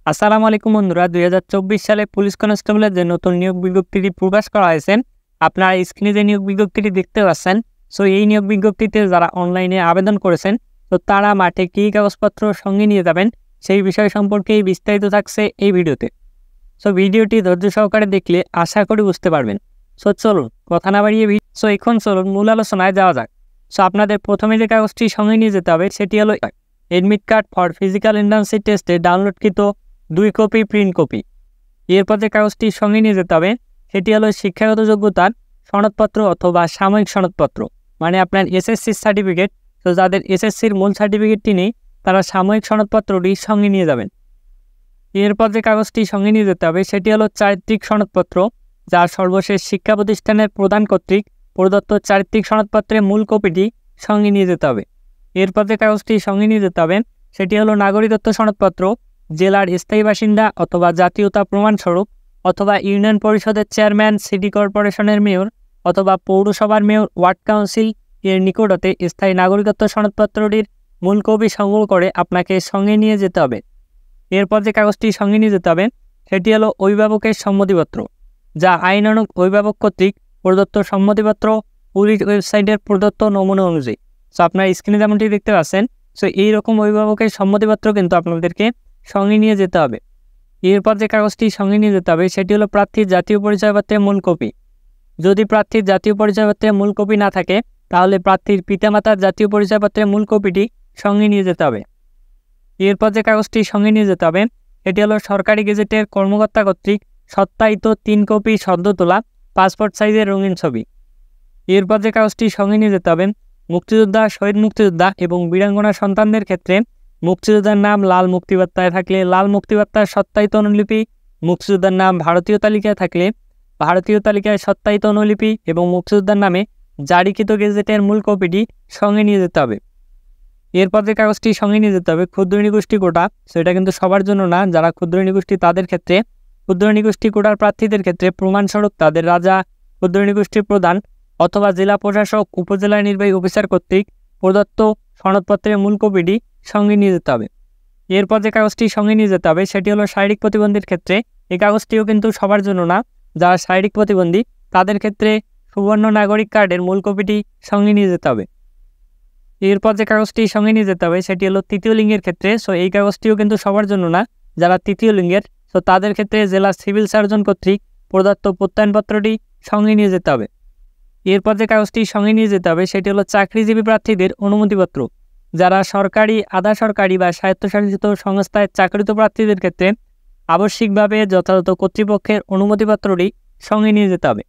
আসসালামু আলাইকুম বন্ধুরা, 2024 সালে পুলিশ কনস্টেবলের যে নতুন নিয়োগ বিজ্ঞপ্তিটি প্রকাশ করা হয়েছে, আপনারা স্ক্রিনে যে নিয়োগ বিজ্ঞপ্তিটি দেখতে পাচ্ছেন। সো এই নিয়োগ বিজ্ঞপ্তিতে যারা অনলাইনে আবেদন করেছেন, তো তারা মাঠে কী কাগজপত্র সঙ্গে নিয়ে যাবেন সেই বিষয় সম্পর্কেই বিস্তারিত থাকছে এই ভিডিওতে। সো ভিডিওটি ধৈর্য সহকারে দেখলে আশা করি বুঝতে পারবেন। সো চলুন কথা না বাড়িয়ে এখন চলুন মূল আলোচনায় যাওয়া যাক। সো আপনাদের প্রথমে যে কাগজটি সঙ্গে নিয়ে যেতে হবে সেটি হলো admit card for physical entrance টেস্টে ডাউনলোডকৃত 2 কপি প্রিন্ট কপি। এরপর যে কাগজটি সঙ্গে নিয়ে যেতে হবে সেটি হলো শিক্ষাগত যোগ্যতার সনদপত্র অথবা সাময়িক সনদপত্র, মানে আপনার এসএসসির সার্টিফিকেট। তো যাদের এসএসসির মূল সার্টিফিকেটটি নেই তারা সাময়িক সনদপত্রটি সঙ্গে নিয়ে যাবেন। এরপর যে কাগজটি সঙ্গে নিয়ে যেতে হবে সেটি হলো চারিত্রিক সনদপত্র, যা সর্বশেষ শিক্ষা প্রতিষ্ঠানের প্রদান কর্তৃক প্রদত্ত চারিত্রিক সনদপত্রের মূল কপিটি সঙ্গে নিয়ে যেতে হবে। এরপর যে কাগজটি সঙ্গে নিয়ে যেতে হবে সেটি হলো নাগরিকত্ব সনদপত্র, জেলার স্থায়ী বাসিন্দা অথবা জাতীয়তা প্রমাণস্বরূপ, অথবা ইউনিয়ন পরিষদের চেয়ারম্যান, সিটি কর্পোরেশনের মেয়র অথবা পৌরসভার মেয়র, ওয়ার্ড কাউন্সিল এর নিকট হতে স্থায়ী নাগরিকত্ব সনদপত্রটির মূল কপি সংগ্রহ করে আপনাকে সঙ্গে নিয়ে যেতে হবে। এরপর যে কাগজটি সঙ্গে নিয়ে যেতে হবে সেটি হলো অভিভাবকের সম্মতিপত্র, যা আইনানুগ অভিভাবক কর্তৃক প্রদত্ত সম্মতিপত্র পুলিশ ওয়েবসাইটের প্রদত্ত নমুনা অনুযায়ী। সো আপনার স্ক্রিনে যেমনটি দেখতে পাচ্ছেন, সো এইরকম অভিভাবকের সম্মতিপত্র কিন্তু আপনাদেরকে সঙ্গে নিয়ে যেতে হবে। এরপর যে কাগজটি সঙ্গে নিয়ে যেতে হবে সেটি হলো প্রার্থীর জাতীয় পরিচয়পত্রের মূল কপি। যদি প্রার্থীর জাতীয় পরিচয়পত্রের মূল কপি না থাকে তাহলে প্রার্থীর পিতামাতার জাতীয় পরিচয়পত্রের মূল কপিটি সঙ্গে নিয়ে যেতে হবে। এরপর যে কাগজটি সঙ্গে নিয়ে যেতে হবে এটি হলো সরকারি গেজেটের কর্মকর্তা কর্তৃক সত্যায়িত 3 কপি সদ্য তোলা পাসপোর্ট সাইজের রঙিন ছবি। এরপর যে কাগজটি সঙ্গে নিয়ে যেতে হবে মুক্তিযোদ্ধা, শহীদ মুক্তিযোদ্ধা এবং বীরাঙ্গনা সন্তানদের ক্ষেত্রে মুক্তিযোদ্ধার নাম লাল মুক্তিবার্তায় থাকলে লাল মুক্তিবার্তার সত্যায়িত অনুলিপি, মুক্তিযোদ্ধার নাম ভারতীয় তালিকায় থাকলে ভারতীয় তালিকায় সত্যায়িত অনুলিপি এবং মুক্তিযোদ্ধার নামে জারিকৃত গেজেটের মূল কপিটি সঙ্গে নিয়ে যেতে হবে। এরপর যে কাগজটি সঙ্গে নিয়ে যেতে হবে ক্ষুদ্র নৃগোষ্ঠী কোটা। সেটা কিন্তু সবার জন্য না, যারা ক্ষুদ্র নৃগোষ্ঠী তাদের ক্ষেত্রে। ক্ষুদ্র নৃগোষ্ঠী কোটার প্রার্থীদের ক্ষেত্রে প্রমাণস্বরূপ তাদের রাজা, ক্ষুদ্র নৃগোষ্ঠী প্রধান অথবা জেলা প্রশাসক, উপজেলা নির্বাহী অফিসার কর্তৃক প্রদত্ত সনদপত্রের মূল কপিটি সঙ্গে নিয়ে যেতে হবে। এরপর যে কাগজটি সঙ্গে নিয়ে যেতে হবে সেটি হলো শারীরিক প্রতিবন্ধীর ক্ষেত্রে। এই কাগজটিও কিন্তু সবার জন্য না, যারা শারীরিক প্রতিবন্ধী তাদের ক্ষেত্রে সুবর্ণ নাগরিক কার্ডের মূল কপিটি সঙ্গে নিয়ে যেতে হবে। এরপর যে কাগজটি সঙ্গে নিয়ে যেতে হবে সেটি হলো তৃতীয় লিঙ্গের ক্ষেত্রে। সো এই কাগজটিও কিন্তু সবার জন্য না, যারা তৃতীয় লিঙ্গের সো তাদের ক্ষেত্রে জেলা সিভিল সার্জন কর্তৃক প্রদত্ত প্রত্যয়নপত্রটি সঙ্গে নিয়ে যেতে হবে। এরপর যে কাগজটি সঙ্গে নিয়ে যেতে হবে সেটি হলো চাকরিজীবী প্রার্থীদের অনুমতিপত্র, যারা সরকারি, আধা সরকারি বা স্বায়ত্তশাসিত সংস্থায় চাকরিত প্রার্থীদের ক্ষেত্রে আবশ্যিকভাবে যথাযথ কর্তৃপক্ষের অনুমতিপত্রটি সঙ্গে নিয়ে যেতে হবে।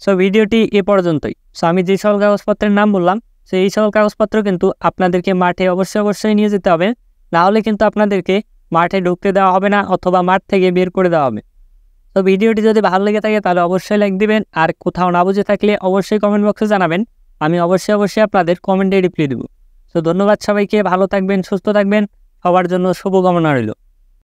সো ভিডিওটি এ পর্যন্তই। সো আমি যে সকল কাগজপত্রের নাম বললাম সো এই সকল কাগজপত্র কিন্তু আপনাদেরকে মাঠে অবশ্যই নিয়ে যেতে হবে, না হলে কিন্তু আপনাদেরকে মাঠে ঢুকতে দেওয়া হবে না অথবা মাঠ থেকে বের করে দেওয়া হবে। তো ভিডিওটি যদি ভালো লেগে থাকে তাহলে অবশ্যই লাইক দিবেন, আর কোথাও না বুঝে থাকলে অবশ্যই কমেন্ট বক্সে জানাবেন, আমি অবশ্যই আপনাদের কমেন্টে রিপ্লাই দেব। তো ধন্যবাদ সবাইকে, ভালো থাকবেন, সুস্থ থাকবেন, সবার জন্য শুভকামনা রইল।